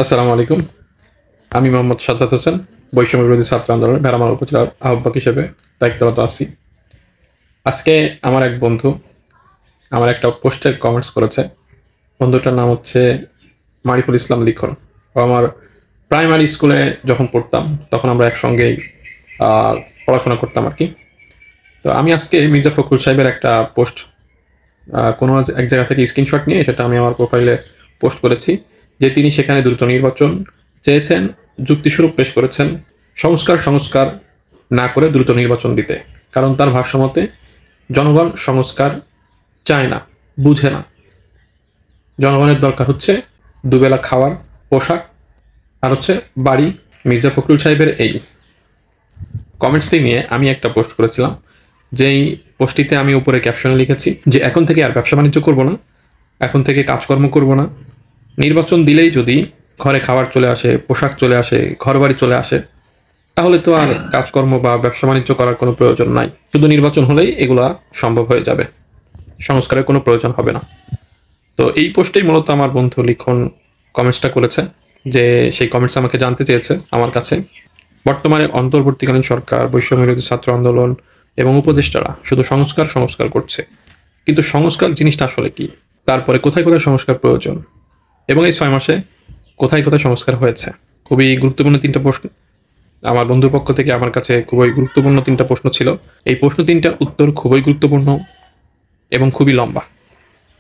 আসসালামু আলাইকুম। আমি মোহাম্মদ সাজ্জাদ হোসেন, বৈষম্য বিরোধী ছাত্র আন্দোলনের ভেড়ামারা উপজেলার আহ্বায়ক হিসেবে দায়িত্বরত আছি। আজকে আমার এক বন্ধু আমার একটা পোস্টের কমেন্টস করেছে। বন্ধুটার নাম হচ্ছে মারিফুল ইসলাম লিখন। ও আমার প্রাইমারি স্কুলে যখন পড়তাম তখন আমরা একসঙ্গেই আহ, পড়াশোনা করতাম আর কি। তো আমি আজকে মির্জা ফখরুল সাহেবের একটা পোস্ট কোনো এক জায়গা থেকে স্ক্রিনশট নিয়ে সেটা আমি আমার প্রোফাইলে পোস্ট করেছি যে তিনি সেখানে দ্রুত নির্বাচন চেয়েছেন, যুক্তিস্বরূপ পেশ করেছেন সংস্কার সংস্কার না করে দ্রুত নির্বাচন দিতে। কারণ তার ভাষ্যমতে জনগণ সংস্কার চায় না, বুঝে না। জনগণের দরকার হচ্ছে দুবেলা খাওয়ার, পোশাক আর হচ্ছে বাড়ি। মির্জা ফখরুল সাহেবের এই কমেন্টসটি নিয়ে আমি একটা পোস্ট করেছিলাম, যেই পোস্টটিতে আমি উপরে ক্যাপশনে লিখেছি যে এখন থেকে আর ব্যবসা বাণিজ্য করব না, এখন থেকে কাজকর্ম করব না। নির্বাচন দিলেই যদি ঘরে খাবার চলে আসে, পোশাক চলে আসে, ঘরবাড়ি চলে আসে, তাহলে তো আর কাজকর্ম বা ব্যবসা বাণিজ্য করার কোনো প্রয়োজন নাই। শুধু নির্বাচন হলেই এগুলা সম্ভব হয়ে যাবে, সংস্কারের কোনো প্রয়োজন হবে না। তো এই পোস্টেই মূলত আমার বন্ধু লিখন কমেন্টসটা করেছে, যে সেই কমেন্টস আমাকে জানতে চেয়েছে আমার কাছে বর্তমানে অন্তর্বর্তীকালীন সরকার, বৈষম্য বিরোধী ছাত্র আন্দোলন এবং উপদেষ্টারা শুধু সংস্কার সংস্কার করছে, কিন্তু সংস্কার জিনিসটা আসলে কি, তারপরে কোথায় কোথায় সংস্কার প্রয়োজন, এবং এই 6 মাসে কোথায় কোথায় সংস্কার হয়েছে। খুবই গুরুত্বপূর্ণ 3টা প্রশ্ন আমার বন্ধুর পক্ষ থেকে আমার কাছে খুবই গুরুত্বপূর্ণ 3টা প্রশ্ন ছিল। এই প্রশ্ন 3টার উত্তর খুবই গুরুত্বপূর্ণ এবং খুবই লম্বা।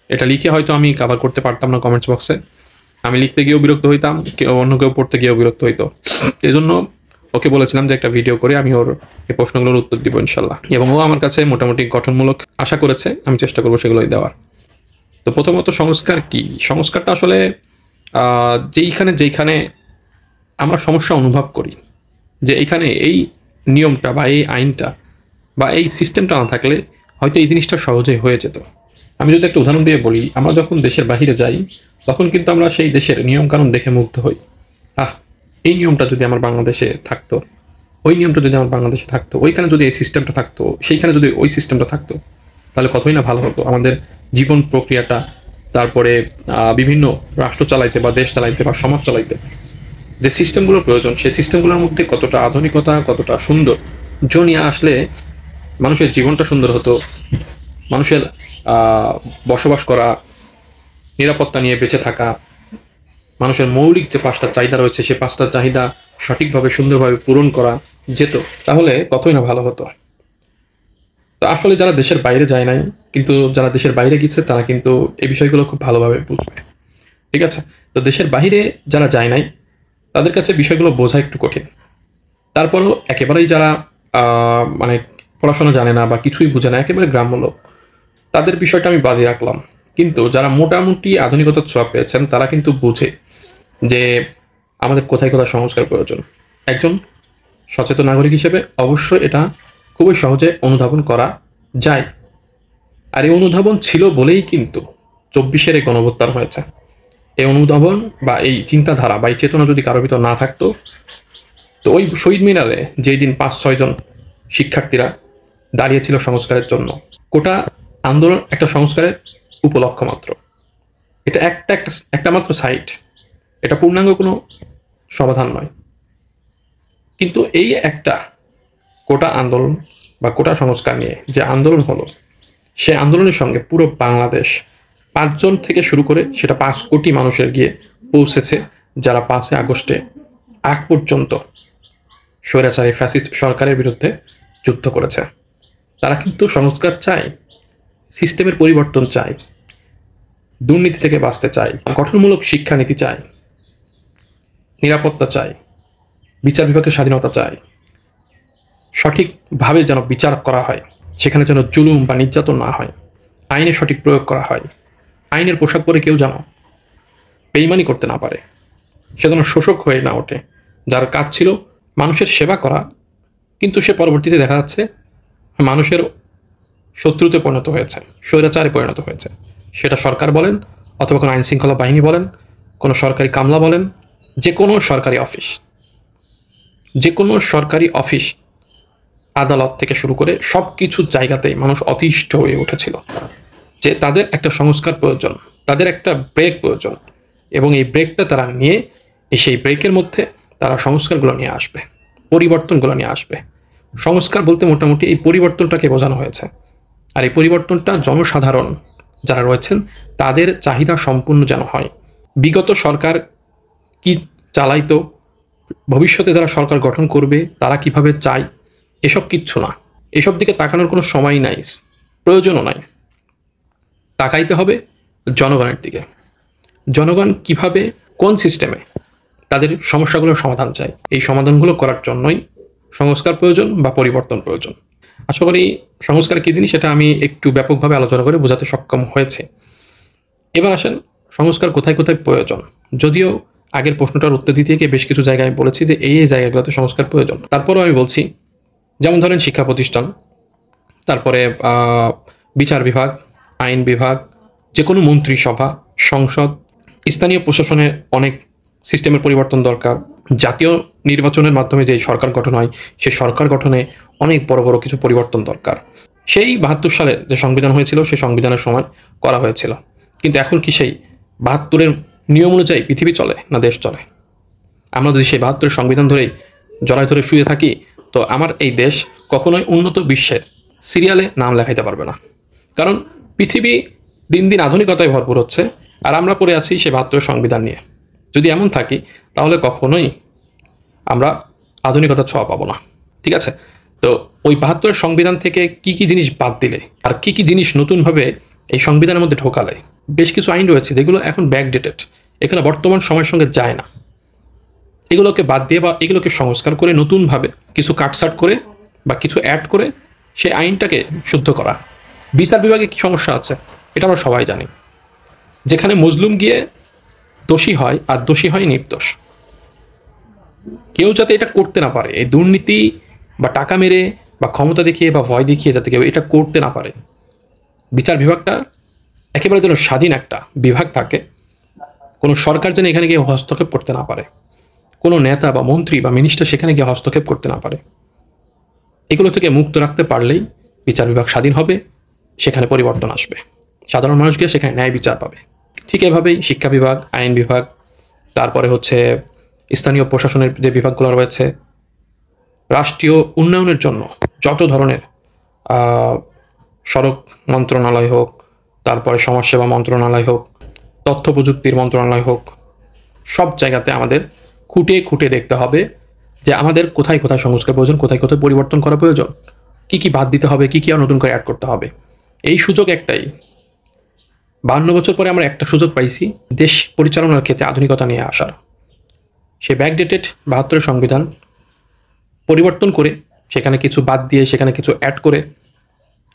এটা লিখে হয়তো আমি কভার করতে পারতাম না কমেন্টস বক্সে। আমি লিখতে গিয়েও বিরক্ত হইতাম, অন্য কেউ পড়তে গিয়েও বিরক্ত হইতো। এজন্য ওকে বলেছিলাম যে একটা ভিডিও করে আমি ওর এই প্রশ্নগুলোর উত্তর দিব ইনশাল্লাহ, এবং ও আমার কাছে মোটামুটি গঠনমূলক আশা করেছে, আমি চেষ্টা করবো সেগুলোই দেওয়ার। তো প্রথমত সংস্কার কি? সংস্কারটা আসলে যেইখানে যেইখানে আমরা সমস্যা অনুভব করি, যে এইখানে এই নিয়মটা বা এই আইনটা বা এই সিস্টেমটা না থাকলে হয়তো এই জিনিসটা সহজেই হয়ে যেত। আমি যদি একটা উদাহরণ দিয়ে বলি, আমরা যখন দেশের বাহিরে যাই তখন কিন্তু আমরা সেই দেশের নিয়মকানুন দেখে মুগ্ধ হই। আহ, এই নিয়মটা যদি আমার বাংলাদেশে থাকতো, ওই নিয়মটা যদি আমার বাংলাদেশে থাকতো, ওইখানে যদি এই সিস্টেমটা থাকতো, সেইখানে যদি ওই সিস্টেমটা থাকতো, তাহলে কতই না ভালো হতো আমাদের জীবন প্রক্রিয়াটা। তারপরে বিভিন্ন রাষ্ট্র চালাইতে বা দেশ চালাইতে বা সমাজ চালাইতে যে সিস্টেমগুলোর প্রয়োজন, সেই সিস্টেমগুলোর মধ্যে কতটা আধুনিকতা, কতটা সুন্দর নিয়ে আসলে মানুষের জীবনটা সুন্দর হতো, মানুষের বসবাস করা, নিরাপত্তা নিয়ে বেঁচে থাকা, মানুষের মৌলিক যে 5টা চাহিদা রয়েছে সেই 5টা চাহিদা সঠিকভাবে সুন্দরভাবে পূরণ করা যেত, তাহলে কতই না ভালো হতো। তো আসলে যারা দেশের বাইরে যায় নাই, কিন্তু যারা দেশের বাইরে গেছে তারা কিন্তু এই বিষয়গুলো খুব ভালোভাবে বুঝবে। ঠিক আছে? তো দেশের বাইরে যারা যায় নাই তাদের কাছে বিষয়গুলো বোঝা একটু কঠিন। তারপরও একেবারেই যারা মানে পড়াশোনা জানে না বা কিছুই বুঝে না, একেবারে গ্রাম্য লোক, তাদের বিষয়টা আমি বাদে রাখলাম। কিন্তু যারা মোটামুটি আধুনিকতার ছোঁয়া পেয়েছেন তারা কিন্তু বুঝে যে আমাদের কোথায় কোথায় সংস্কার প্রয়োজন। একজন সচেতন নাগরিক হিসেবে অবশ্যই এটা খুবই সহজে অনুধাবন করা যায়। আর এই অনুধাবন ছিল বলেই কিন্তু 24-এর এই গণঅভ্যুত্থান হয়েছে। এই অনুধাবন বা এই চিন্তাধারা বা এই চেতনা যদি কারোর ভিতর না থাকতো, তো ওই শহীদ মিনারে যেই দিন 5-6 জন শিক্ষার্থীরা দাঁড়িয়েছিল সংস্কারের জন্য, কোটা আন্দোলন একটা সংস্কারের উপলক্ষ মাত্র। এটা একটা মাত্র সাইট, এটা পূর্ণাঙ্গ কোনো সমাধান নয়। কিন্তু এই একটা কোটা আন্দোলন বা কোটা সংস্কার নিয়ে যে আন্দোলন হলো, সে আন্দোলনের সঙ্গে পুরো বাংলাদেশ 5 জন থেকে শুরু করে সেটা 5 কোটি মানুষের গিয়ে পৌঁছেছে, যারা 5 আগস্টে আগ পর্যন্ত স্বৈরাচারী ফ্যাসিস্ট সরকারের বিরুদ্ধে যুদ্ধ করেছে। তারা কিন্তু সংস্কার চায়, সিস্টেমের পরিবর্তন চায়, দুর্নীতি থেকে বাঁচতে চায়, গঠনমূলক শিক্ষানীতি চায়, নিরাপত্তা চায়, বিচার বিভাগের স্বাধীনতা চায়, সঠিকভাবে যেন বিচার করা হয়, সেখানে যেন জুলুম বা নির্যাতন না হয়, আইনের সঠিক প্রয়োগ করা হয়, আইনের পোশাক পরে কেউ যেন বেইমানি করতে না পারে, সে যেন শোষক হয়ে না ওঠে। যার কাজ ছিল মানুষের সেবা করা, কিন্তু সে পরবর্তীতে দেখা যাচ্ছে মানুষের শত্রুতে পরিণত হয়েছে, স্বৈরাচারে পরিণত হয়েছে। সেটা সরকার বলেন অথবা কোনো আইন শৃঙ্খলা বাহিনী বলেন, কোনো সরকারি কামলা বলেন, যে কোনো সরকারি অফিস, যে কোনো সরকারি অফিস, আদালত থেকে শুরু করে সব কিছু জায়গাতেই মানুষ অতিষ্ঠ হয়ে উঠেছিল যে তাদের একটা সংস্কার প্রয়োজন, তাদের একটা ব্রেক প্রয়োজন, এবং এই ব্রেকটা তারা নিয়ে সেই ব্রেকের মধ্যে তারা সংস্কারগুলো নিয়ে আসবে, পরিবর্তনগুলো নিয়ে আসবে। সংস্কার বলতে মোটামুটি এই পরিবর্তনটাকে বোঝানো হয়েছে। আর এই পরিবর্তনটা জনসাধারণ যারা রয়েছেন তাদের চাহিদা সম্পূর্ণ যেন হয়। বিগত সরকার কি চালাইতো, ভবিষ্যতে যারা সরকার গঠন করবে তারা কিভাবে চায়, এসব কিচ্ছু না। এসব দিকে তাকানোর কোনো সময় নাই, প্রয়োজনও নাই। তাকাইতে হবে জনগণের দিকে। জনগণ কিভাবে, কোন সিস্টেমে তাদের সমস্যাগুলোর সমাধান চায়, এই সমাধানগুলো করার জন্যই সংস্কার প্রয়োজন বা পরিবর্তন প্রয়োজন। আশা করি সংস্কার কী জিনিস সেটা আমি একটু ব্যাপকভাবে আলোচনা করে বোঝাতে সক্ষম হয়েছে। এবার আসেন সংস্কার কোথায় কোথায় প্রয়োজন। যদিও আগের প্রশ্নটার উত্তর দিতে গিয়ে বেশ কিছু জায়গায় আমি বলেছি যে এই জায়গাগুলোতে সংস্কার প্রয়োজন, তারপরেও আমি বলছি, যেমন ধরেন শিক্ষা প্রতিষ্ঠান, তারপরে বিচার বিভাগ, আইন বিভাগ, যে কোনো মন্ত্রিসভা, সংসদ, স্থানীয় প্রশাসনের অনেক সিস্টেমের পরিবর্তন দরকার। জাতীয় নির্বাচনের মাধ্যমে যে সরকার গঠন হয় সেই সরকার গঠনে অনেক বড় বড় কিছু পরিবর্তন দরকার। সেই ৭২ সালে যে সংবিধান হয়েছিল সেই সংবিধানের সময় করা হয়েছিল, কিন্তু এখন কি সেই ৭২-এর নিয়ম অনুযায়ী পৃথিবী চলে না দেশ চলে? আমরা যদি সেই ৭২-এর সংবিধান ধরেই জড়ায় ধরে শুয়ে থাকি তো আমার এই দেশ কখনোই উন্নত বিশ্বের সিরিয়ালে নাম লেখাইতে পারবে না। কারণ পৃথিবী দিন দিন আধুনিকতায় ভরপুর হচ্ছে আর আমরা পড়ে আছি সেই ৭২-এর সংবিধান নিয়ে। যদি এমন থাকি তাহলে কখনোই আমরা আধুনিকতার ছোঁয়া পাবো না। ঠিক আছে, তো ওই ৭২-এর সংবিধান থেকে কি কি জিনিস বাদ দিলে আর কি কি জিনিস নতুনভাবে এই সংবিধানের মধ্যে ঢোকালে, বেশ কিছু আইন রয়েছে যেগুলো এখন ব্যাকডেটেড, এখানে বর্তমান সময়ের সঙ্গে যায় না। এগুলোকে বাদ দিয়ে বা এগুলোকে সংস্কার করে নতুনভাবে কিছু কাটছাট করে বা কিছু অ্যাড করে সেই আইনটাকে শুদ্ধ করা। বিচার বিভাগে কি সমস্যা আছে এটা আমরা সবাই জানি। যেখানে মজলুম গিয়ে দোষী হয় আর দোষী হয় নির্দোষ, কেউ যাতে এটা করতে না পারে, এই দুর্নীতি বা টাকা মেরে বা ক্ষমতা দেখিয়ে বা ভয় দেখিয়ে যাতে কেউ এটা করতে না পারে। বিচার বিভাগটা একেবারে যেন স্বাধীন একটা বিভাগ থাকে, কোনো সরকার যেন এখানে গিয়ে হস্তক্ষেপ করতে না পারে, কোনো নেতা বা মন্ত্রী বা মিনিস্টার সেখানে গিয়ে হস্তক্ষেপ করতে না পারে। এগুলো থেকে মুক্ত রাখতে পারলেই বিচার বিভাগ স্বাধীন হবে, সেখানে পরিবর্তন আসবে, সাধারণ মানুষ গিয়ে সেখানে ন্যায় বিচার পাবে। ঠিক এভাবেই শিক্ষা বিভাগ, আইন বিভাগ, তারপরে হচ্ছে স্থানীয় প্রশাসনের যে বিভাগগুলো রয়েছে, রাষ্ট্রীয় উন্নয়নের জন্য যত ধরনের সড়ক মন্ত্রণালয় হোক, তারপরে সমাজসেবা মন্ত্রণালয় হোক, তথ্য প্রযুক্তির মন্ত্রণালয় হোক, সব জায়গাতে আমাদের খুঁটে খুঁটে দেখতে হবে যে আমাদের কোথায় কোথায় সংস্কার প্রয়োজন, কোথায় কোথায় পরিবর্তন করা প্রয়োজন, কি কি বাদ দিতে হবে, কি কি আর নতুন করে অ্যাড করতে হবে। এই সুযোগ একটাই, ৫২ বছর পরে আমরা একটা সুযোগ পাইছি দেশ পরিচালনার ক্ষেত্রে আধুনিকতা নিয়ে আসার। সে ব্যাকডেটেড ৭২-এর সংবিধান পরিবর্তন করে সেখানে কিছু বাদ দিয়ে সেখানে কিছু অ্যাড করে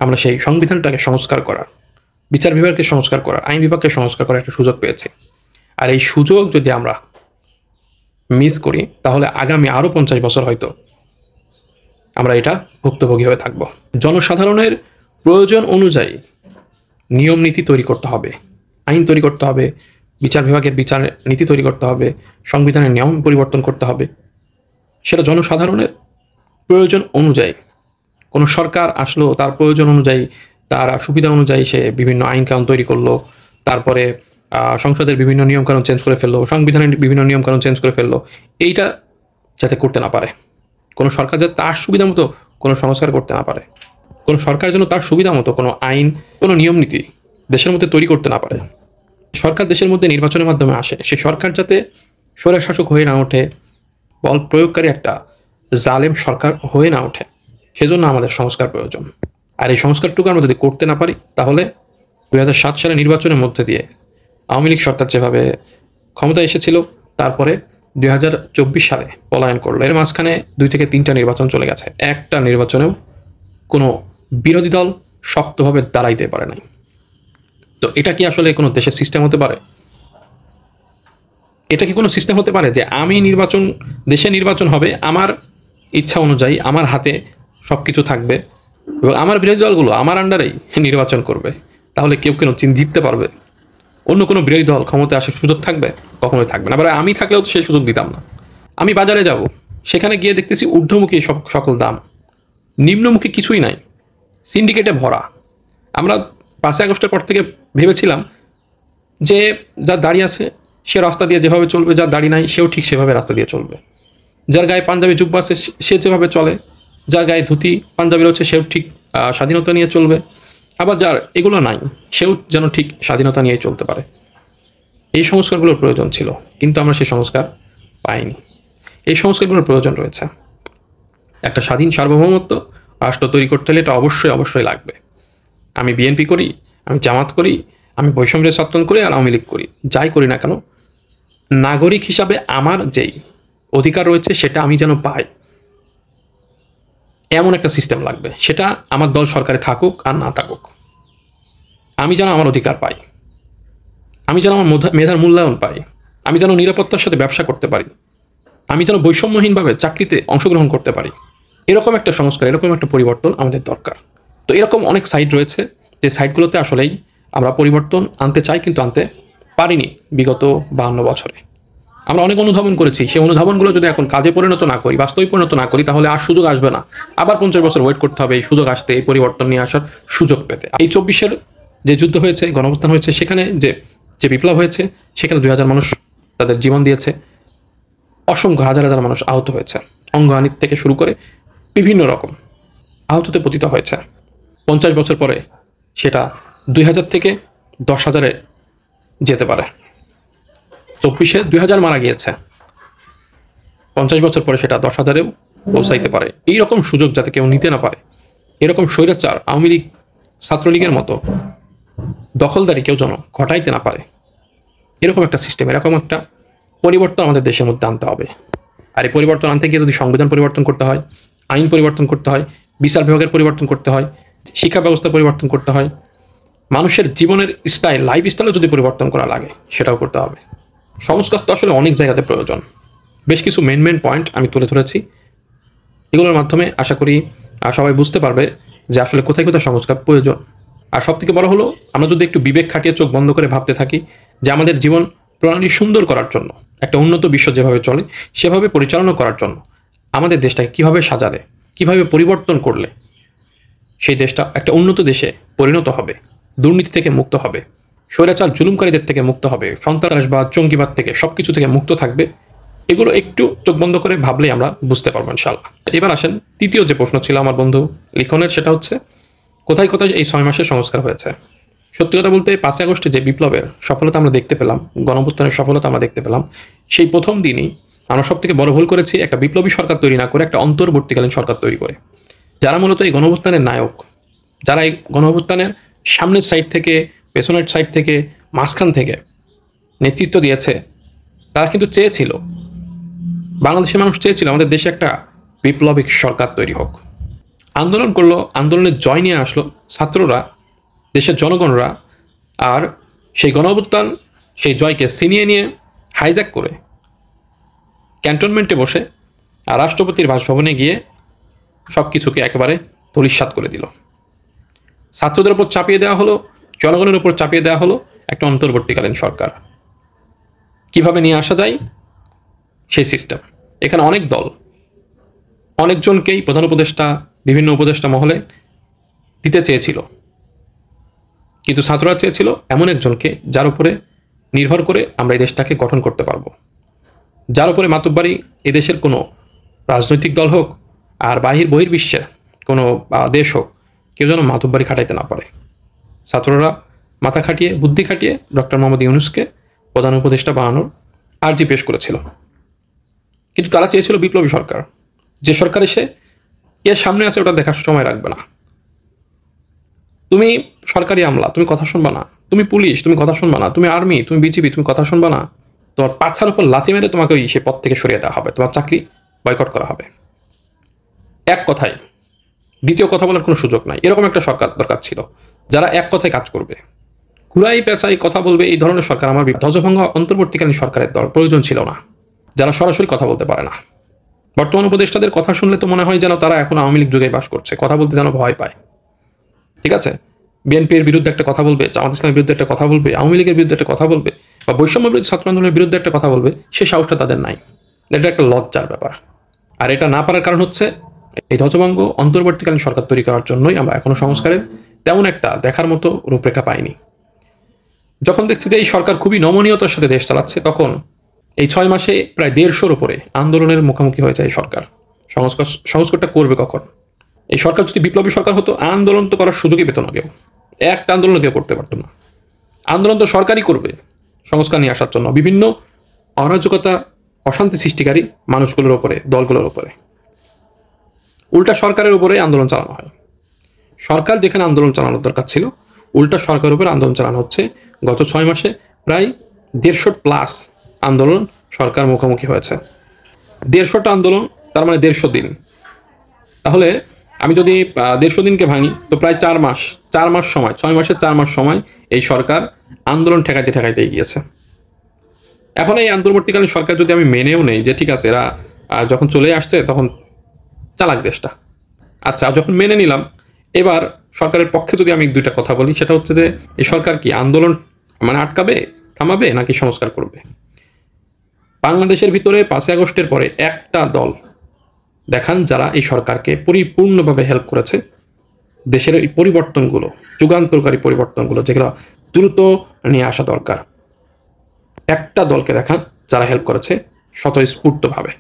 আমরা সেই সংবিধানটাকে সংস্কার করার, বিচার বিভাগকে সংস্কার করার, আইন বিভাগকে সংস্কার করার একটা সুযোগ পেয়েছি। আর এই সুযোগ যদি আমরা মিস করি তাহলে আগামী আরও ৫০ বছর হয়তো আমরা এটা ভুক্তভোগী হয়ে থাকব। জনসাধারণের প্রয়োজন অনুযায়ী নিয়ম নীতি তৈরি করতে হবে, আইন তৈরি করতে হবে, বিচার বিভাগের বিচার নীতি তৈরি করতে হবে, সংবিধানের নিয়ম পরিবর্তন করতে হবে। সেটা জনসাধারণের প্রয়োজন অনুযায়ী। কোনো সরকার আসলো তার প্রয়োজন অনুযায়ী, তার সুবিধা অনুযায়ী সে বিভিন্ন আইন কানুন তৈরি করলো, তারপরে সংসদের বিভিন্ন নিয়মকানুন চেঞ্জ করে ফেললো, সংবিধানের বিভিন্ন নিয়মকানুন চেঞ্জ করে ফেললো। এইটা যাতে করতে না পারে, কোনো সরকার যাতে তার সুবিধা মতো কোনো সংস্কার করতে না পারে, কোনো সরকার যেন তার সুবিধা মতো কোনো আইন, কোনো নিয়ম নীতি দেশের মধ্যে তৈরি করতে না পারে। সরকার দেশের মধ্যে নির্বাচনের মাধ্যমে আসে, সে সরকার যাতে স্বৈরশাসক হয়ে না ওঠে, বল প্রয়োগকারী একটা জালেম সরকার হয়ে না ওঠে, সেজন্য আমাদের সংস্কার প্রয়োজন। আর এই সংস্কারটুকু আমরা যদি করতে না পারি তাহলে ২০০৭ সালে নির্বাচনের মধ্যে দিয়ে আওয়ামী লীগ সরকার যেভাবে ক্ষমতা এসেছিল, তারপরে ২০২৪ সালে পলায়ন করলো, এর মাঝখানে ২ থেকে ৩টা নির্বাচন চলে গেছে, একটা নির্বাচনেও কোনো বিরোধী দল শক্তভাবে দাঁড়াইতে পারে নাই। তো এটা কি আসলে কোনো দেশের সিস্টেম হতে পারে? এটা কি কোনো সিস্টেম হতে পারে যে আমি নির্বাচন, দেশে নির্বাচন হবে, আমার ইচ্ছা অনুযায়ী আমার হাতে সব কিছু থাকবে এবং আমার বিরোধী দলগুলো আমার আন্ডারেই নির্বাচন করবে? তাহলে কেউ কেন জিততে পারবে? অন্য কোনো বিরোধী দল ক্ষমতায় আসার সুযোগ থাকবে? কখনোই থাকবে না। আবার আমি থাকলেও তো সেই সুযোগ দিতাম না। আমি বাজারে যাব, সেখানে গিয়ে দেখতেছি ঊর্ধ্বমুখী সকল দাম, নিম্নমুখী কিছুই নাই, সিন্ডিকেটে ভরা। আমরা ৫ই আগস্টের পর থেকে ভেবেছিলাম যে যা দাঁড়িয়ে আছে সে রাস্তা দিয়ে যেভাবে চলবে, যার দাড়ি নাই সেও ঠিক সেভাবে রাস্তা দিয়ে চলবে। যার গায়ে পাঞ্জাবি জুব্বা আছে সে যেভাবে চলে, যার গায়ে ধুতি পাঞ্জাবি রয়েছে সেও ঠিক স্বাধীনতা নিয়ে চলবে। আবার যার এগুলো নাই সেও যেন ঠিক স্বাধীনতা নিয়ে চলতে পারে। এই সংস্কারগুলোর প্রয়োজন ছিল, কিন্তু আমরা সেই সংস্কার পাইনি। এই সংস্কারগুলোর প্রয়োজন রয়েছে। একটা স্বাধীন সার্বভৌমত্ব রাষ্ট্র তৈরি করতে হলে এটা অবশ্যই অবশ্যই লাগবে। আমি বিএনপি করি, আমি জামাত করি, আমি বৈষম্যের ছাত্র করি, আর আওয়ামী লীগ করি, যাই করি না কেন, নাগরিক হিসাবে আমার যেই অধিকার রয়েছে সেটা আমি যেন পাই, এমন একটা সিস্টেম লাগবে। সেটা আমার দল সরকারে থাকুক আর না থাকুক, আমি যেন আমার অধিকার পাই, আমি যেন আমার মেধার মূল্যায়ন পাই, আমি যেন নিরাপত্তার সাথে ব্যবসা করতে পারি, আমি যেন বৈষম্যহীনভাবে চাকরিতে অংশগ্রহণ করতে পারি। এরকম একটা সংস্কার, এরকম একটা পরিবর্তন আমাদের দরকার। তো এরকম অনেক সাইট রয়েছে যে সাইটগুলোতে আসলেই আমরা পরিবর্তন আনতে চাই, কিন্তু আনতে পারিনি বিগত 52 বছরে। আমরা অনেক অনুধাবন করেছি, সেই অনুধাবনগুলো যদি এখন কাজে পরিণত না করি, বাস্তবে পরিণত না করি, তাহলে আর সুযোগ আসবে না। আবার 50 বছর ওয়েট করতে হবে এই সুযোগ আসতে, এই পরিবর্তন নিয়ে আসার সুযোগ পেতে। এই 24-এর যে যুদ্ধ হয়েছে, গণঅভ্যুত্থান হয়েছে, সেখানে যে বিপ্লব হয়েছে, সেখানে 2000 মানুষ তাদের জীবন দিয়েছে, অসংখ্য হাজার হাজার মানুষ আহত হয়েছে, অঙ্গহানির থেকে শুরু করে বিভিন্ন রকম আহততে পতিত হয়েছে। 50 বছর পরে সেটা 2000 থেকে 10,000-এ যেতে পারে। 24-এ 2000 মারা গিয়েছে, 50 বছর পরে সেটা 10,000-এও পৌঁছাইতে পারে। এইরকম সুযোগ যাতে কেউ নিতে না পারে, এরকম স্বৈরাচার আওয়ামী লীগ ছাত্রলীগের মতো দখলদারি কেউ যেন ঘটাইতে না পারে, এরকম একটা সিস্টেম, এরকম একটা পরিবর্তন আমাদের দেশের মধ্যে আনতে হবে। আর এই পরিবর্তন আনতে গিয়ে যদি সংবিধান পরিবর্তন করতে হয়, আইন পরিবর্তন করতে হয়, বিচার বিভাগের পরিবর্তন করতে হয়, শিক্ষা ব্যবস্থা পরিবর্তন করতে হয়, মানুষের জীবনের স্টাইল, লাইফ স্টাইলও যদি পরিবর্তন করা লাগে সেটাও করতে হবে। সংস্কার তো আসলে অনেক জায়গাতে প্রয়োজন। বেশ কিছু মেন পয়েন্ট আমি তুলে ধরেছি, এগুলোর মাধ্যমে আশা করি সবাই বুঝতে পারবে যে আসলে কোথায় কোথায় সংস্কার প্রয়োজন। আর সব থেকে বড় হলো, আমরা যদি একটু বিবেক খাটিয়ে চোখ বন্ধ করে ভাবতে থাকি যে আমাদের জীবন প্রণালী সুন্দর করার জন্য, একটা উন্নত বিশ্ব যেভাবে চলে সেভাবে পরিচালনা করার জন্য আমাদের দেশটাকে কিভাবে সাজালে, কিভাবে পরিবর্তন করলে সেই দেশটা একটা উন্নত দেশে পরিণত হবে, দুর্নীতি থেকে মুক্ত হবে, স্বৈরাচার জুলুমকারীদের থেকে মুক্ত হবে, সন্ত্রাসবাদ জঙ্গিবাদ থেকে সবকিছু থেকে মুক্ত থাকবে, এগুলো একটু চোখ বন্ধ করে ভাবলেই আমরা বুঝতে পারবো ইনশাআল্লাহ। এবার আসেন তৃতীয় যে প্রশ্ন ছিল আমার বন্ধু লিখনের, সেটা হচ্ছে কোথায় কোথায় এই 6 মাসে সংস্কার হয়েছে। সত্যি কথা বলতে 5 আগস্টে যে বিপ্লবের সফলতা আমরা দেখতে পেলাম, গণঅভ্যুত্থানের সফলতা আমরা দেখতে পেলাম, সেই প্রথম দিনই আমরা সব থেকে বড় ভুল করেছি একটা বিপ্লবী সরকার তৈরি না করে একটা অন্তর্বর্তীকালীন সরকার তৈরি করে, যারা মূলত এই গণঅভ্যুত্থানের নায়ক, যারা এই গণঅভ্যুত্থানের সামনের সাইড থেকে, পেছনের সাইড থেকে, মাঝখান থেকে নেতৃত্ব দিয়েছে, তারা কিন্তু চেয়েছিল, বাংলাদেশের মানুষ চেয়েছিল আমাদের দেশে একটা বিপ্লবিক সরকার তৈরি হোক। আন্দোলন করলো, আন্দোলনের জয় নিয়ে আসলো ছাত্ররা, দেশের জনগণরা, আর সেই গণঅভ্যুত্থান সেই জয়কে ছিনিয়ে নিয়ে হাইজ্যাক করে ক্যান্টনমেন্টে বসে আর রাষ্ট্রপতির বাসভবনে গিয়ে সব কিছুকে একেবারে ধূলিসাৎ করে দিল। ছাত্রদের উপর চাপিয়ে দেওয়া হলো, জনগণের উপর চাপিয়ে দেওয়া হলো একটা অন্তর্বর্তীকালীন সরকার। কিভাবে নিয়ে আসা যায় সেই সিস্টেম, এখানে অনেক দল অনেকজনকেই প্রধান উপদেষ্টা, বিভিন্ন উপদেষ্টা মহলে দিতে চেয়েছিল, কিন্তু ছাত্ররা চেয়েছিল এমন একজনকে যার উপরে নির্ভর করে আমরা এই দেশটাকে গঠন করতে পারবো, যার উপরে মাতব্বরি এদেশের কোনো রাজনৈতিক দল হোক আর বহির্বিশ্বের কোনো দেশ হোক, কেউ যেন মাতব্বরি খাটাইতে না পারে। ছাত্ররা মাথা খাটিয়ে, বুদ্ধি খাটিয়ে ডক্টর মোহাম্মদ ইউনূসকে প্রধান উপদেষ্টা বানানোর আর্জি পেশ করেছিল, কিন্তু তারা চেয়েছিল বিপ্লবী সরকার, যে সরকার এসে এর সামনে আছে ওটা দেখার সময় রাখবে না। তুমি সরকারি আমলা, তুমি কথা শুনবা না, তুমি পুলিশ, তুমি কথা শুনবা না, তুমি আর্মি, তুমি বিজিবি, তুমি কথা শুনবা না, তোমার পাছার উপর লাথি মেরে তোমাকে ওই সে পদ থেকে সরিয়ে দেওয়া হবে, তোমার চাকরি বয়কট করা হবে। এক কথায়, দ্বিতীয় কথা বলার কোনো সুযোগ নাই, এরকম একটা সরকার দরকার ছিল যারা এক কথায় কাজ করবে, ঘুরাই পেঁচাই কথা বলবে। এই ধরনের সরকার আমার ধ্বজভঙ্গ অন্তর্বর্তীকালীন সরকারের দল প্রয়োজন ছিল না, যারা সরাসরি কথা বলতে পারে না। বর্তমান উপদেষ্টাদের কথা শুনলে তো মনে হয় যেন তারা এখন আওয়ামী লীগ যুগে বাস করছে, কথা বলতে যেন ভয় পায়। ঠিক আছে, বিএনপির বিরুদ্ধে একটা কথা বলবে, জামাত ইসলামের বিরুদ্ধে একটা কথা বলবে, আওয়ামী লীগের বিরুদ্ধে একটা কথা বলবে, বা বৈষম্য বিরোধী ছাত্র আন্দোলনের বিরুদ্ধে একটা কথা বলবে, সে সাহসটা তাদের নাই। এটা একটা লজ্জার ব্যাপার। আর এটা না পারার কারণ হচ্ছে এই ধ্বজভঙ্গ অন্তর্বর্তীকালীন সরকার তৈরি করার জন্যই আমরা এখনো সংস্কারের তেমন একটা দেখার মতো রূপরেখা পাইনি। যখন দেখছি যে এই সরকার খুবই নমনীয়তার সাথে দেশ চালাচ্ছে, তখন এই 6 মাসে প্রায় 150-র উপরে আন্দোলনের মুখোমুখি হয়েছে এই সরকার। সংস্কারটা করবে কখন? এই সরকার যদি বিপ্লবী সরকার হতো, আন্দোলন তো করার সুযোগই পেত না কেউ। একটা আন্দোলন কেউ করতে পারতো না। আন্দোলন তো সরকারই করবে সংস্কার নিয়ে আসার জন্য, বিভিন্ন অরাজকতা, অশান্তি সৃষ্টিকারী মানুষগুলোর উপরে, দলগুলোর উপরে। উল্টা সরকারের উপরে আন্দোলন চালানো হয়। সরকার যেখানে আন্দোলন চালানোর দরকার ছিল, উল্টা সরকারের উপরে আন্দোলন চালানো হচ্ছে। গত 6 মাসে প্রায় 150+ আন্দোলন সরকার মুখোমুখি হয়েছে। 150টা আন্দোলন, তার মানে 150 দিন। তাহলে আমি যদি 150 দিনকে ভাঙি, তো প্রায় 4 মাস। 4 মাস সময়, 6 মাসে 4 মাস সময় এই সরকার আন্দোলন ঠেকাইতে ঠেকাইতে গিয়েছে। এখন এই অন্তর্বর্তীকালীন সরকার যদি আমি মেনেও নেই যে ঠিক আছে, এরা যখন চলে আসছে তখন চালাক দেশটা, আচ্ছা যখন মেনে নিলাম, এবার সরকারের পক্ষে যদি আমি 2টা কথা বলি, সেটা হচ্ছে যে এই সরকার কি আন্দোলন মানে আটকাবে, থামাবে, নাকি সংস্কার করবে? বাংলাদেশের ভিতরে 5ই আগস্টের পরে একটা দল দেখান যারা এই সরকারকে পরিপূর্ণভাবে হেল্প করেছে, দেশের এই পরিবর্তনগুলো, যুগান্তরকারী পরিবর্তনগুলো যেগুলো দ্রুত নিয়ে আসা দরকার, একটা দলকে দেখান যারা হেল্প করেছে স্বতঃস্ফূর্তভাবে।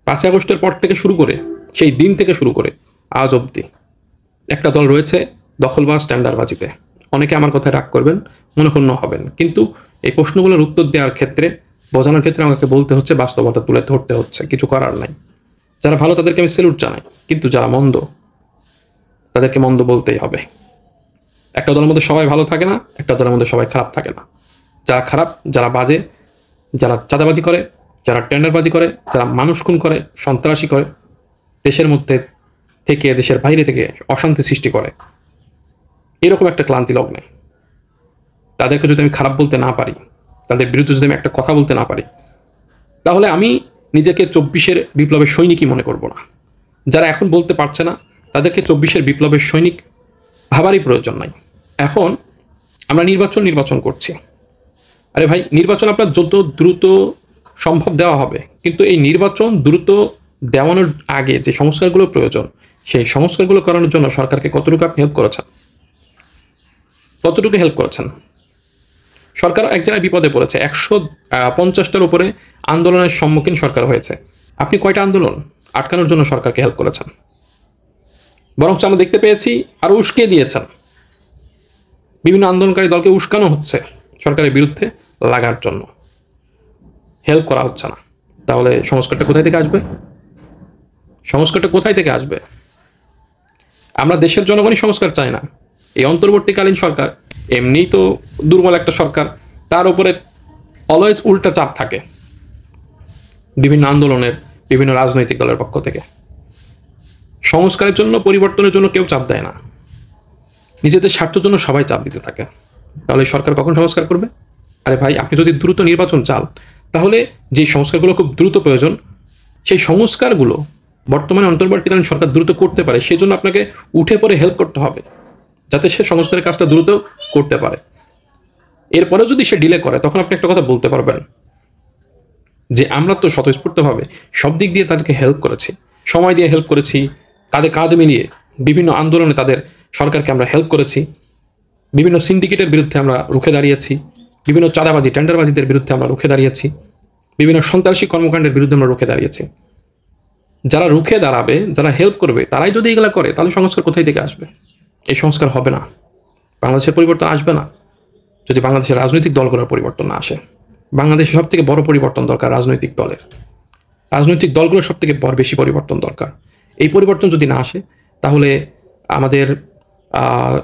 5ই আগস্টের পর থেকে শুরু করে, সেই দিন থেকে শুরু করে আজ অবধি একটা দল রয়েছে দখলবাজ, স্ট্যান্ডারবাজিতে। অনেকে আমার কথায় রাগ করবেন, মনোক্ষুণ্ণ হবেন, কিন্তু এই প্রশ্নগুলোর উত্তর দেওয়ার ক্ষেত্রে, বোঝানোর ক্ষেত্রে আমাকে বলতে হচ্ছে, বাস্তবতা তুলে ধরতে হচ্ছে, কিছু করার নাই। যারা ভালো তাদেরকে আমি স্যালুট জানাই, কিন্তু যারা মন্দ তাদেরকে মন্দ বলতেই হবে। একটা দলের মধ্যে সবাই ভালো থাকে না, একটা দলের মধ্যে সবাই খারাপ থাকে না। যারা খারাপ, যারা বাজে, যারা চাঁদাবাজি করে, যারা টেন্ডারবাজি করে, যারা মানুষ খুন করে, সন্ত্রাসী করে, দেশের মধ্যে থেকে দেশের বাইরে থেকে অশান্তি সৃষ্টি করে, এরকম একটা ক্লান্তি লগ্নে তাদেরকে যদি আমি খারাপ বলতে না পারি, তাদের বিরুদ্ধে যদি আমি একটা কথা বলতে না পারি, তাহলে আমি নিজেকে 24-এর বিপ্লবের সৈনিকই মনে করব না। যারা এখন বলতে পারছে না, তাদেরকে 24-এর বিপ্লবের সৈনিক ভাবারই প্রয়োজন নাই। এখন আমরা নির্বাচন করছি। আরে ভাই, নির্বাচন আপনার যত দ্রুত সম্ভব দেওয়া হবে, কিন্তু এই নির্বাচন দ্রুত দেওয়ানোর আগে যে সংস্কারগুলো প্রয়োজন, সেই সংস্কারগুলো করানোর জন্য সরকারকে কতটুকু আপনি হেল্প করেছেন? কতটুকু হেল্প করেছেন? সরকার এক জায়গায় বিপদে পড়েছে, 150টার উপরে আন্দোলনের সম্মুখীন সরকার হয়েছে। আপনি কয়টা আন্দোলন আটকানোর জন্য সরকারকে হেল্প করেছেন? বরঞ্চ আমরা দেখতে পেয়েছি আরো উস্কে দিয়েছেন। বিভিন্ন আন্দোলনকারী দলকে উস্কানো হচ্ছে সরকারের বিরুদ্ধে লাগার জন্য, হেল্প করা হচ্ছে না। তাহলে সংস্কারটা কোথায় থেকে আসবে? সংস্কারটা কোথায় থেকে আসবে? আমরা দেশের জনগণই সংস্কার চাই না। এই অন্তর্বর্তীকালীন সরকার এমনিই তো দুর্বল একটা সরকার, তার উপরে অলওয়েজ উল্টা চাপ থাকে বিভিন্ন আন্দোলনের, বিভিন্ন রাজনৈতিক দলের পক্ষ থেকে। সংস্কারের জন্য, পরিবর্তনের জন্য কেউ চাপ দেয় না, নিজেদের স্বার্থের জন্য সবাই চাপ দিতে থাকে। তাহলে সরকার কখন সংস্কার করবে? আরে ভাই, আপনি যদি দ্রুত নির্বাচন চান, তাহলে যে সংস্কারগুলো খুব দ্রুত প্রয়োজন, সেই সংস্কারগুলো বর্তমানে অন্তর্বর্তীকালীন সরকার দ্রুত করতে পারে, সেজন্য আপনাকে উঠে পড়ে হেল্প করতে হবে, যাতে সে সংস্কারের কাজটা দ্রুত করতে পারে। এরপরে যদি সে ডিলে করে, তখন আপনি একটা কথা বলতে পারবেন যে আমরা তো স্বতঃস্ফূর্তভাবে সব দিক দিয়ে তাদেরকে হেল্প করেছি, সময় দিয়ে হেল্প করেছি, কাঁধে কাঁধ মিলিয়ে বিভিন্ন আন্দোলনে তাদের সরকারকে আমরা হেল্প করেছি, বিভিন্ন সিন্ডিকেটের বিরুদ্ধে আমরা রুখে দাঁড়িয়েছি, বিভিন্ন চাঁদাবাজি, টেন্ডারবাজিদের বিরুদ্ধে আমরা রুখে দাঁড়িয়েছি, বিভিন্ন সন্ত্রাসী কর্মকাণ্ডের বিরুদ্ধে আমরা রুখে দাঁড়িয়েছি। যারা রুখে দাঁড়াবে, যারা হেল্প করবে, তারাই যদি এগুলো করে, তাহলে সংস্কার কোথায় থেকে আসবে? এই সংস্কার হবে না, বাংলাদেশের পরিবর্তন আসবে না যদি বাংলাদেশের রাজনৈতিক দলগুলোর পরিবর্তন না আসে। বাংলাদেশে সব থেকে বড় পরিবর্তন দরকার রাজনৈতিক দলের। রাজনৈতিক দলগুলোর সব থেকে বেশি পরিবর্তন দরকার। এই পরিবর্তন যদি না আসে, তাহলে আমাদের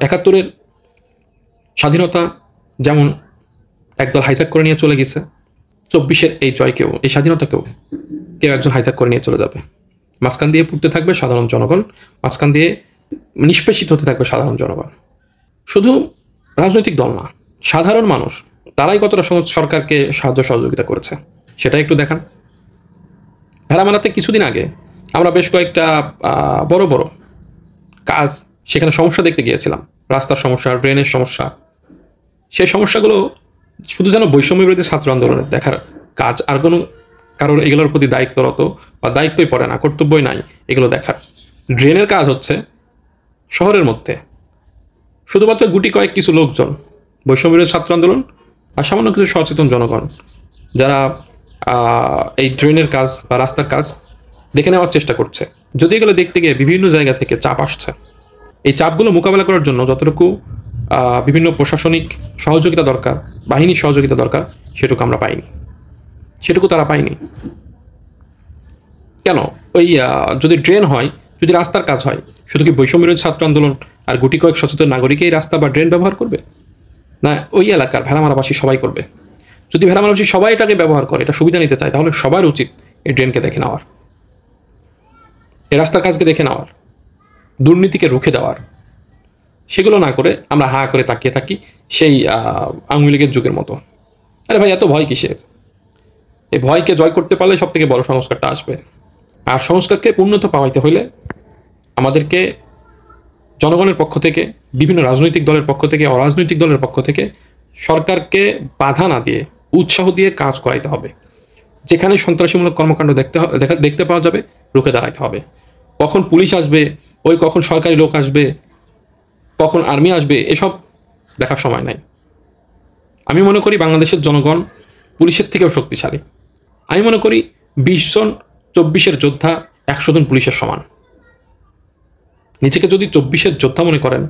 71-এর স্বাধীনতা যেমন একদল হাইজ্যাক করে নিয়ে চলে গেছে, 24-এর এই জয়কেও, এই স্বাধীনতাকেও কেউ একজন হাইজ্যাক করে নিয়ে চলে যাবে। মাঝখান দিয়ে পুড়তে থাকবে সাধারণ জনগণ, মাঝখান দিয়ে নিষ্পেষিত হতে থাকবে সাধারণ জনগণ। শুধু রাজনৈতিক দল না, সাধারণ মানুষ, তারাই কতটা সরকারকে সাহায্য সহযোগিতা করেছে সেটা একটু দেখান। ভেড়ামারাতে কিছুদিন আগে আমরা বেশ কয়েকটা বড় বড় কাজ, সেখানে সমস্যা দেখতে গিয়েছিলাম, রাস্তার সমস্যা, ড্রেনের সমস্যা। সেই সমস্যাগুলো শুধু যেন বৈষম্য বিরোধী ছাত্র আন্দোলনের দেখার কাজ, আর কোনো কারোর এগুলোর প্রতি দায়িত্বরত বা দায়িত্বই পড়ে না, কর্তব্যই নাই এগুলো দেখার। ড্রেনের কাজ হচ্ছে শহরের মধ্যে শুধুমাত্র গুটি কয়েক কিছু লোকজন, বৈষম্য বিরোধী ছাত্র আন্দোলন আর সামান্য কিছু সচেতন জনগণ যারা এই ড্রেনের কাজ বা রাস্তার কাজ দেখে নেওয়ার চেষ্টা করছে। যদি এগুলো দেখতে গিয়ে বিভিন্ন জায়গা থেকে চাপ আসছে, এই চাপগুলো মোকাবেলা করার জন্য যতটুকু বিভিন্ন প্রশাসনিক সহযোগিতা দরকার, বাহিনীর সহযোগিতা দরকার, সেটুকু আমরা পাইনি, সেটুকু তারা পায়নি। কেন? ওই যদি ড্রেন হয়, যদি রাস্তার কাজ হয়, শুধু কি বৈষম্যবিরোধী ছাত্র আন্দোলন আর গুটি কয়েক সচেতন নাগরিকই রাস্তা বা ড্রেন ব্যবহার করবে? না, ওই এলাকার ভেড়ামারাবাসী সবাই করবে? যদি ভেড়ামারাবাসী সবাই এটাকে ব্যবহার করে, এটা সুবিধা নিতে চায়, তাহলে সবার উচিত এই ড্রেনকে দেখে নেওয়ার, এই রাস্তার কাজকে দেখে নেওয়ার, দুর্নীতিকে রুখে দেওয়ার। সেগুলো না করে আমরা হা করে তাকিয়ে থাকি সেই আওয়ামী লীগের যুগের মতো। আরে ভাই, এত ভয় কিসের? এই ভয়কে জয় করতে পারলে সব থেকে বড় সংস্কারটা আসবে। আর সংস্কারকে উন্নত পাওয়াইতে হইলে আমাদেরকে জনগণের পক্ষ থেকে, বিভিন্ন রাজনৈতিক দলের পক্ষ থেকে, অরাজনৈতিক দলের পক্ষ থেকে সরকারকে বাধা না দিয়ে উৎসাহ দিয়ে কাজ করাইতে হবে। যেখানে সন্ত্রাসীমূলক কর্মকাণ্ড দেখতে পাওয়া যাবে, রুখে দাঁড়াইতে হবে। কখন পুলিশ আসবে, ওই কখন সরকারি লোক আসবে, কখন আর্মি আসবে, এসব দেখার সময় নাই। আমি মনে করি বাংলাদেশের জনগণ পুলিশের থেকেও শক্তিশালী। আমি মনে করি 20 জন 24-এর যোদ্ধা 100 জন পুলিশের সমান। নিজেকে যদি 24-এর যোদ্ধা মনে করেন,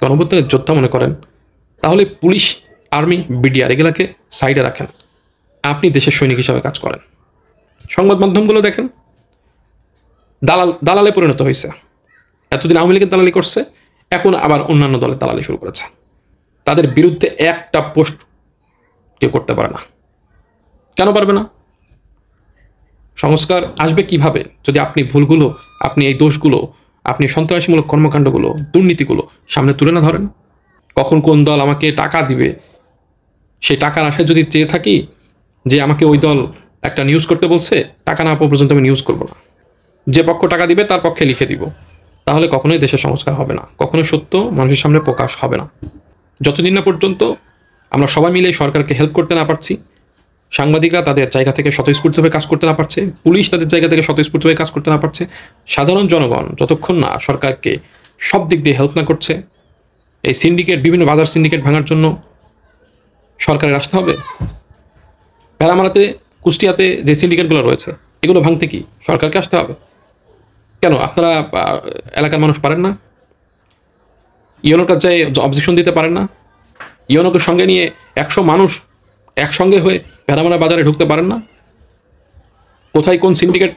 গণঅভ্যুত্থানের যোদ্ধা মনে করেন, তাহলে পুলিশ, আর্মি, বিডিআর এগুলাকে সাইডে রাখেন। আপনি দেশের সৈনিক হিসাবে কাজ করেন। সংবাদ মাধ্যমগুলো দেখেন, দালালে পরিণত হয়েছে। এতদিন আওয়ামী লীগের দালালি করছে, এখন আবার অন্যান্য দলের দালালি শুরু করেছে। তাদের বিরুদ্ধে একটা পোস্ট কেউ করতে পারে না। কেন পারবে না? সংস্কার আসবে কিভাবে যদি আপনি ভুলগুলো, আপনি এই দোষগুলো, আপনি সন্ত্রাসীমূলক কর্মকাণ্ডগুলো, দুর্নীতিগুলো সামনে তুলে না ধরেন? কখন কোন দল আমাকে টাকা দিবে, সেই টাকার আশায় যদি চেয়ে থাকি যে আমাকে ওই দল একটা নিউজ করতে বলছে, টাকা না পাওয়া পর্যন্ত আমি নিউজ করব না, যে পক্ষ টাকা দিবে তার পক্ষে লিখে দিব, তাহলে কখনোই দেশের সংস্কার হবে না, কখনোই সত্য মানুষের সামনে প্রকাশ হবে না। যতদিন না পর্যন্ত আমরা সবাই মিলে সরকারকে হেল্প করতে না পারছি, সাংবাদিকরা তাদের জায়গা থেকে স্বতঃস্ফূর্তভাবে কাজ করতে না পারছে, পুলিশ তাদের জায়গা থেকে স্বতঃস্ফূর্তভাবে কাজ করতে না পারছে, সাধারণ জনগণ যতক্ষণ না সরকারকে সব দিক দিয়ে হেল্প না করছে, এই সিন্ডিকেট, বিভিন্ন বাজার সিন্ডিকেট ভাঙার জন্য সরকারের আসতে হবে। ভেড়ামারাতে, কুষ্টিয়াতে যে সিন্ডিকেটগুলো রয়েছে, এগুলো ভাঙতে কি সরকারকে আসতে হবে? কেন আপনারা এলাকার মানুষ পারেন না? ইউনোর কাছে অবজেকশন দিতে পারেন না? ইউনোকে সঙ্গে নিয়ে 100 মানুষ একসঙ্গে হয়ে ভেড়ামারা বাজারে ঢুকতে পারেন না? কোথায় কোন সিন্ডিকেট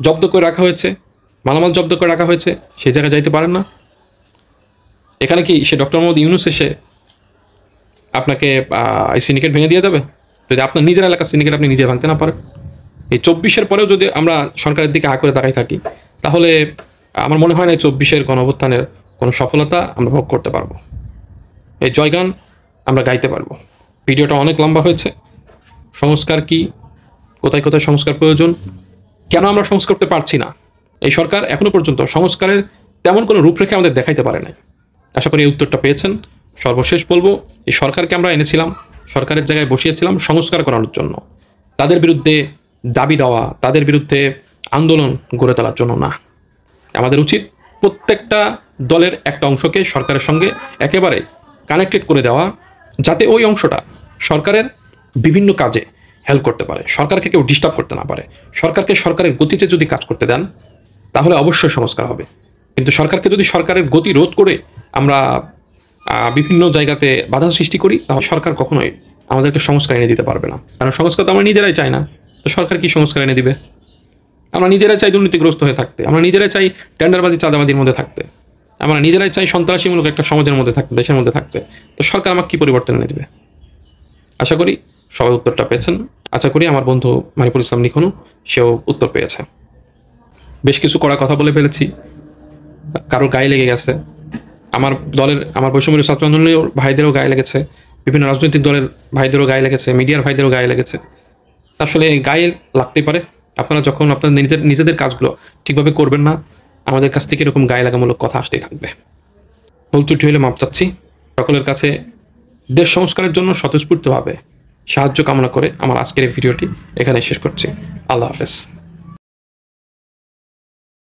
জব্দ করে রাখা হয়েছে, মালামাল জব্দ করে রাখা হয়েছে, সেই জায়গায় যাইতে পারেন না? এখানে কি সে ডক্টর মোহাম্মদ ইউনুস এসে আপনাকে এই সিন্ডিকেট ভেঙে দিয়ে যাবে? যদি আপনার নিজের এলাকার সিন্ডিকেট আপনি নিজে ভাঙতে না পারেন? এই 24-এর পরেও যদি আমরা সরকারের দিকে হা করে তাকাই থাকি, তাহলে আমার মনে হয় না 24-এর গণঅভ্যুত্থানের কোনো সফলতা আমরা ভোগ করতে পারবো, এই জয়গান আমরা গাইতে পারবো। ভিডিওটা অনেক লম্বা হয়েছে। সংস্কার কি, কোথায় কোথায় সংস্কার প্রয়োজন, কেন আমরা সংস্কার করতে পারছি না, এই সরকার এখনো পর্যন্ত সংস্কারের তেমন কোনো রূপরেখা আমাদের দেখাইতে পারে নাই। আশা করি এই উত্তরটা পেয়েছেন। সর্বশেষ বলবো, এই সরকারকে আমরা এনেছিলাম, সরকারের জায়গায় বসিয়েছিলাম সংস্কার করানোর জন্য, তাদের বিরুদ্ধে দাবি দেওয়া, তাদের বিরুদ্ধে আন্দোলন গড়ে তোলার জন্য না। আমাদের উচিত প্রত্যেকটা দলের একটা অংশকে সরকারের সঙ্গে একেবারে কানেক্টেড করে দেওয়া, যাতে ওই অংশটা সরকারের বিভিন্ন কাজে হেল্প করতে পারে, সরকারকে কেউ ডিস্টার্ব করতে না পারে। সরকারকে সরকারের গতিতে যদি কাজ করতে দেন, তাহলে অবশ্যই সংস্কার হবে। কিন্তু সরকারকে যদি সরকারের গতি রোধ করে আমরা বিভিন্ন জায়গাতে বাধা সৃষ্টি করি, তাহলে সরকার কখনোই আমাদেরকে সংস্কার এনে দিতে পারবে না। কারণ সংস্কার তো আমরা নিজেরাই চাই না, তো সরকার কি সংস্কার এনে দিবে? আমরা নিজেরাই চাই দুর্নীতিগ্রস্ত হয়ে থাকতে, আমরা নিজেরাই চাই টেন্ডারবাজি, চাঁদাবাজির মধ্যে থাকতে, আমরা নিজেরাই চাই সন্ত্রাসীমূলক একটা সমাজের মধ্যে থাকতে, দেশের মধ্যে থাকতে। তো সরকার আমাকে কি পরিবর্তন এনে দিবে? আশা করি সবাই উত্তরটা পেয়েছেন। আশা করি আমার বন্ধু মানিকুল ইসলাম নিখনও সেও উত্তর পেয়েছে। বেশ কিছু কড়া কথা বলে ফেলেছি, কারোর গায়ে লেগে গেছে, আমার দলের, আমার বৈষম্য ছাত্র আন্দোলনের ভাইদেরও গায়ে লেগেছে, বিভিন্ন রাজনৈতিক দলের ভাইদেরও গায়ে লেগেছে, মিডিয়ার ভাইদেরও গায়ে লেগেছে। আসলে গায়ে লাগতেই পারে। আপনারা যখন আপনাদের নিজেদের কাজগুলো ঠিকভাবে করবেন না, আমাদের কাছ থেকে এরকম গায়ে লাগামূলক কথা আসতেই থাকবে। ভুল ত্রুটি হলে মাপ চাচ্ছি। সকলের কাছে দেশ সংস্কারের জন্য স্বতঃস্ফূর্তভাবে সাহায্য কামনা করে আমার আজকের এই ভিডিওটি এখানে শেষ করছি। আল্লাহ হাফেজ।